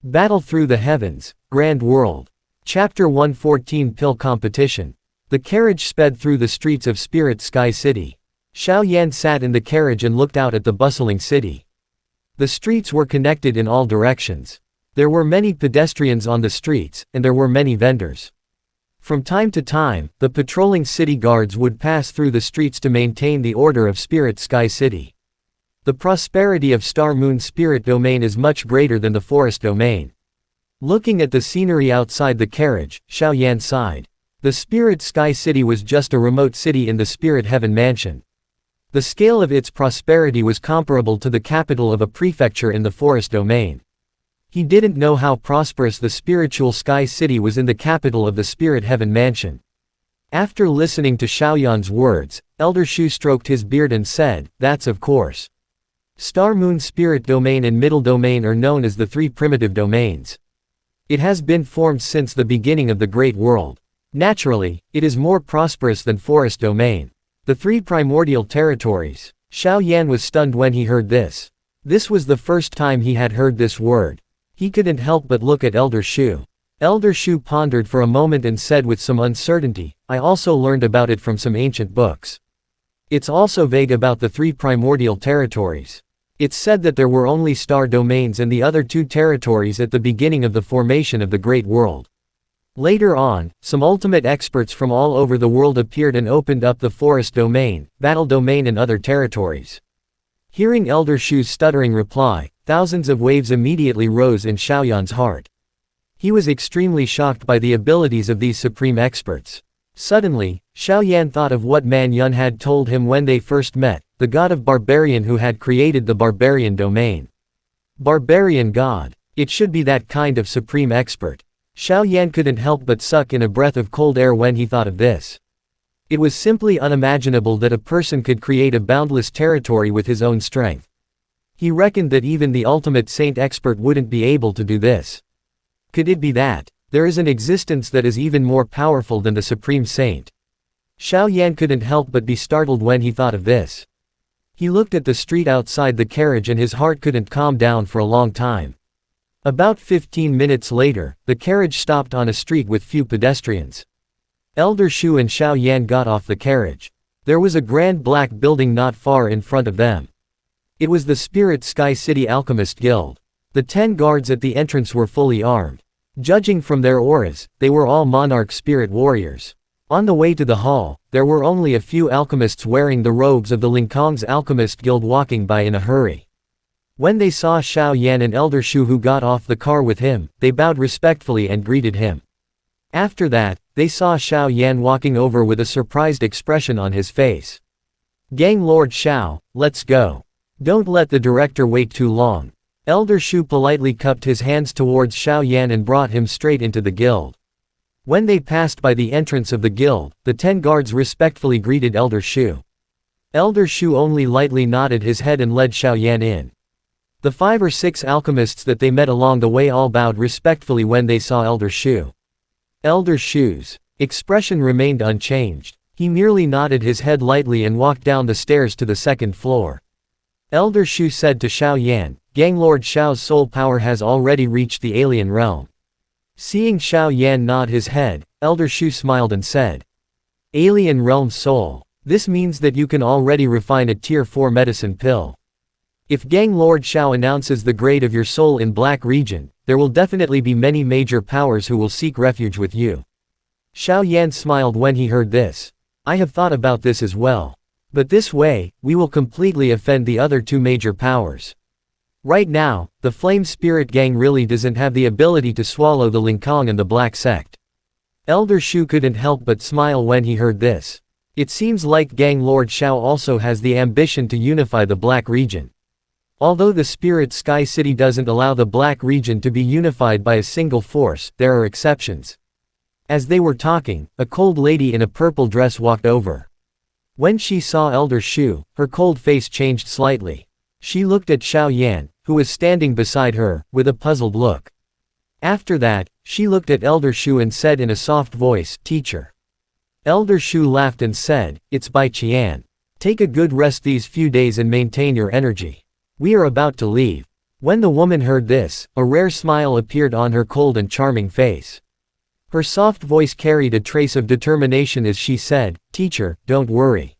Battle Through the Heavens, Grand World. Chapter 114 Pill Competition. The carriage sped through the streets of Spirit Sky City. Xiao Yan sat in the carriage and looked out at the bustling city. The streets were connected in all directions. There were many pedestrians on the streets, and there were many vendors. From time to time, the patrolling city guards would pass through the streets to maintain the order of Spirit Sky City. The prosperity of Star Moon Spirit Domain is much greater than the Forest Domain. Looking at the scenery outside the carriage, Xiao Yan sighed. The Spirit Sky City was just a remote city in the Spirit Heaven Mansion. The scale of its prosperity was comparable to the capital of a prefecture in the Forest Domain. He didn't know how prosperous the Spiritual Sky City was in the capital of the Spirit Heaven Mansion. After listening to Xiao Yan's words, Elder Shu stroked his beard and said, "That's of course. Star Moon Spirit Domain and Middle Domain are known as the three primitive domains. It has been formed since the beginning of the Great World. Naturally, it is more prosperous than Forest Domain. The three primordial territories." Xiao Yan was stunned when he heard this. This was the first time he had heard this word. He couldn't help but look at Elder Shu. Elder Shu pondered for a moment and said with some uncertainty, "I also learned about it from some ancient books. It's also vague about the three primordial territories. It's said that there were only star domains and the other two territories at the beginning of the formation of the Great World. Later on, some ultimate experts from all over the world appeared and opened up the Forest Domain, Battle Domain and other territories." Hearing Elder Shu's stuttering reply, thousands of waves immediately rose in Xiao Yan's heart. He was extremely shocked by the abilities of these supreme experts. Suddenly, Xiao Yan thought of what Man Yun had told him when they first met, the god of Barbarian who had created the Barbarian Domain. Barbarian god. It should be that kind of supreme expert. Xiao Yan couldn't help but suck in a breath of cold air when he thought of this. It was simply unimaginable that a person could create a boundless territory with his own strength. He reckoned that even the ultimate saint expert wouldn't be able to do this. Could it be that there is an existence that is even more powerful than the supreme saint? Xiao Yan couldn't help but be startled when he thought of this. He looked at the street outside the carriage and his heart couldn't calm down for a long time. About 15 minutes later, the carriage stopped on a street with few pedestrians. Elder Shu and Xiao Yan got off the carriage. There was a grand black building not far in front of them. It was the Spirit Sky City Alchemist Guild. The 10 guards at the entrance were fully armed. Judging from their auras, they were all monarch spirit warriors. On the way to the hall, there were only a few alchemists wearing the robes of the Linkong's Alchemist Guild walking by in a hurry. When they saw Xiao Yan and Elder Shu who got off the car with him, they bowed respectfully and greeted him. After that, they saw Xiao Yan walking over with a surprised expression on his face. "Gang Lord Xiao, let's go. Don't let the director wait too long." Elder Shu politely cupped his hands towards Xiao Yan and brought him straight into the guild. When they passed by the entrance of the guild, the 10 guards respectfully greeted Elder Shu. Elder Shu only lightly nodded his head and led Xiao Yan in. The 5 or 6 alchemists that they met along the way all bowed respectfully when they saw Elder Shu. Elder Shu's expression remained unchanged. He merely nodded his head lightly and walked down the stairs to the second floor. Elder Shu said to Xiao Yan, "Gang Lord Xiao's soul power has already reached the alien realm." Seeing Xiao Yan nod his head, Elder Shu smiled and said, "Alien realm soul. This means that you can already refine a tier 4 medicine pill. If Gang Lord Xiao announces the grade of your soul in Black Region, there will definitely be many major powers who will seek refuge with you." Xiao Yan smiled when he heard this. "I have thought about this as well. But this way, we will completely offend the other 2 major powers. Right now, the Flame Spirit Gang really doesn't have the ability to swallow the Linkong and the Black Sect." Elder Shu couldn't help but smile when he heard this. It seems like Gang Lord Xiao also has the ambition to unify the Black Region. Although the Spirit Sky City doesn't allow the Black Region to be unified by a single force, there are exceptions. As they were talking, a cold lady in a purple dress walked over. When she saw Elder Shu, her cold face changed slightly. She looked at Xiao Yan, who was standing beside her, with a puzzled look. After that, she looked at Elder Shu and said in a soft voice, "Teacher." Elder Shu laughed and said, "It's Bai Qian. Take a good rest these few days and maintain your energy. We are about to leave." When the woman heard this, a rare smile appeared on her cold and charming face. Her soft voice carried a trace of determination as she said, "Teacher, don't worry.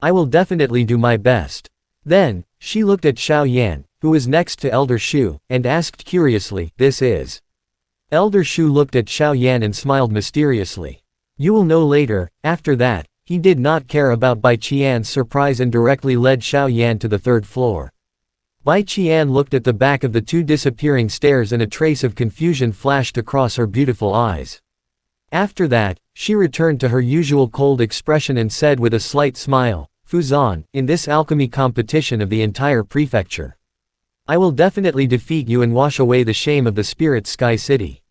I will definitely do my best." Then, she looked at Xiao Yan, who was next to Elder Shu, and asked curiously, "This is?" Elder Shu looked at Xiao Yan and smiled mysteriously. "You will know later." After that, he did not care about Bai Qian's surprise and directly led Xiao Yan to the third floor. Bai Qian looked at the back of the two disappearing stairs and a trace of confusion flashed across her beautiful eyes. After that, she returned to her usual cold expression and said with a slight smile, "Fuzan, in this alchemy competition of the entire prefecture, I will definitely defeat you and wash away the shame of the Spirit Sky City."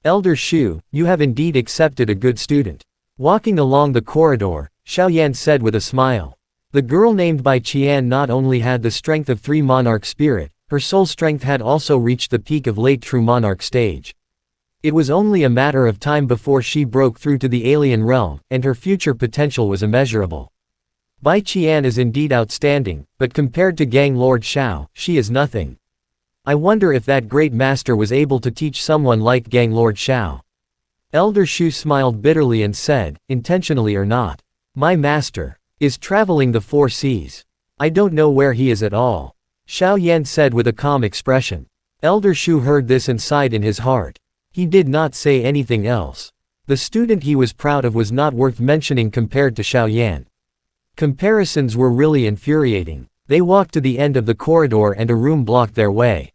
"Elder Shu, you have indeed accepted a good student." Walking along the corridor, Xiao Yan said with a smile. The girl named Bai Qian not only had the strength of 3 monarch spirit, her soul strength had also reached the peak of late true monarch stage. It was only a matter of time before she broke through to the alien realm, and her future potential was immeasurable. Bai Qian is indeed outstanding, but compared to Gang Lord Xiao, she is nothing. I wonder if that great master was able to teach someone like Gang Lord Xiao. Elder Shu smiled bitterly and said, "Intentionally or not, my master is traveling the 4 seas. I don't know where he is at all." Xiao Yan said with a calm expression. Elder Shu heard this and sighed in his heart. He did not say anything else. The student he was proud of was not worth mentioning compared to Xiao Yan. Comparisons were really infuriating. They walked to the end of the corridor and a room blocked their way.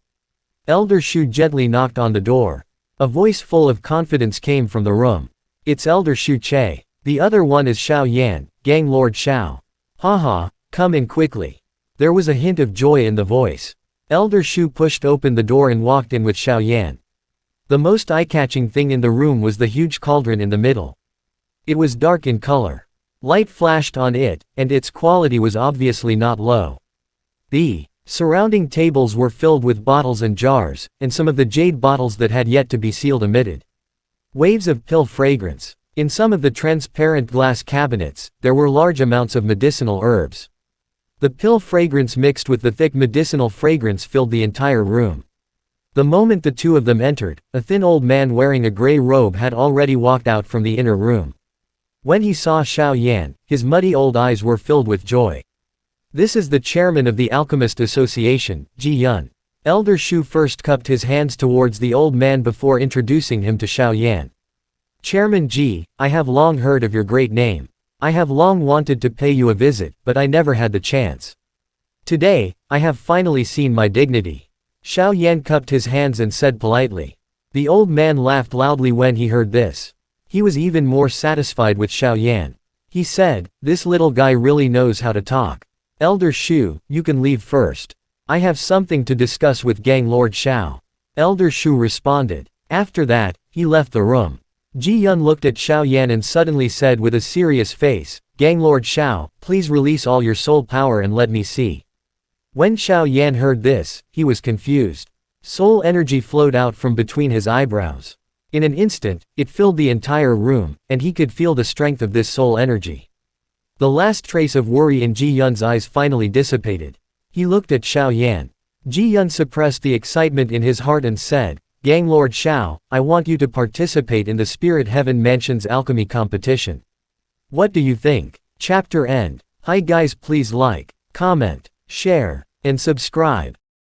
Elder Shu gently knocked on the door. A voice full of confidence came from the room. "It's Elder Shu Che. The other one is Xiao Yan, Gang Lord Xiao. Haha, come in quickly." There was a hint of joy in the voice. Elder Shu pushed open the door and walked in with Xiao Yan. The most eye-catching thing in the room was the huge cauldron in the middle. It was dark in color. Light flashed on it, and its quality was obviously not low. The surrounding tables were filled with bottles and jars, and some of the jade bottles that had yet to be sealed emitted waves of pill fragrance. In some of the transparent glass cabinets, there were large amounts of medicinal herbs. The pill fragrance mixed with the thick medicinal fragrance filled the entire room. The moment the two of them entered, a thin old man wearing a gray robe had already walked out from the inner room. When he saw Xiao Yan, his muddy old eyes were filled with joy. "This is the chairman of the Alchemist Association, Ji Yun." Elder Shu first cupped his hands towards the old man before introducing him to Xiao Yan. "Chairman Ji, I have long heard of your great name. I have long wanted to pay you a visit, but I never had the chance. Today, I have finally seen my dignity." Xiao Yan cupped his hands and said politely. The old man laughed loudly when he heard this. He was even more satisfied with Xiao Yan. He said, "This little guy really knows how to talk. Elder Shu, you can leave first. I have something to discuss with Gang Lord Xiao." Elder Shu responded. After that, he left the room. Ji Yun looked at Xiao Yan and suddenly said with a serious face, "Gang Lord Xiao, please release all your soul power and let me see." When Xiao Yan heard this, he was confused. Soul energy flowed out from between his eyebrows. In an instant, it filled the entire room, and he could feel the strength of this soul energy. The last trace of worry in Ji Yun's eyes finally dissipated. He looked at Xiao Yan. Ji Yun suppressed the excitement in his heart and said, "Gang Lord Xiao, I want you to participate in the Spirit Heaven Mansion's alchemy competition. What do you think?" Chapter end. Hi guys, please like, comment, share, and subscribe.